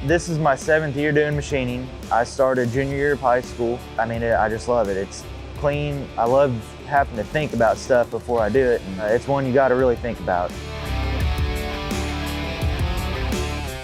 This is my 7th year doing machining. I started junior year of high school. I mean, I just love it. It's clean. I love having to think about stuff before I do it. And it's one you got to really think about.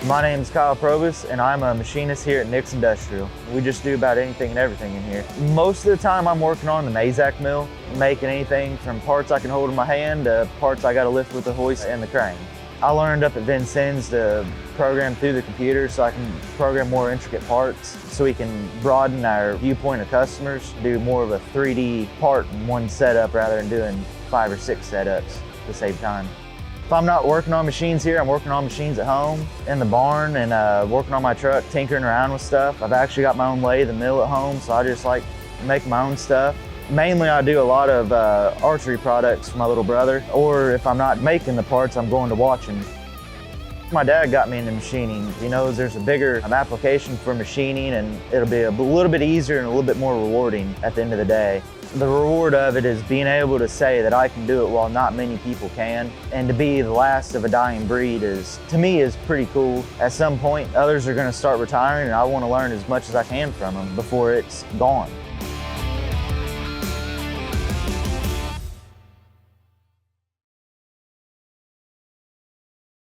My name is Kyle Probus, and I'm a machinist here at Nick's Industrial. We just do about anything and everything in here. Most of the time I'm working on the Mazak mill, making anything from parts I can hold in my hand to parts I got to lift with the hoist and the crane. I learned up at Vincennes to program through the computer so I can program more intricate parts so we can broaden our viewpoint of customers, do more of a 3D part in one setup rather than doing 5 or 6 setups to save time. If I'm not working on machines here, I'm working on machines at home, in the barn, and working on my truck, tinkering around with stuff. I've actually got my own lathe and mill at home, so I just like making my own stuff. Mainly I do a lot of archery products for my little brother, or if I'm not making the parts, I'm going to watch him. My dad got me into machining. He knows there's a bigger application for machining, and it'll be a little bit easier and a little bit more rewarding at the end of the day. The reward of it is being able to say that I can do it while not many people can, and to be the last of a dying breed to me is pretty cool. At some point, others are going to start retiring, and I want to learn as much as I can from them before it's gone.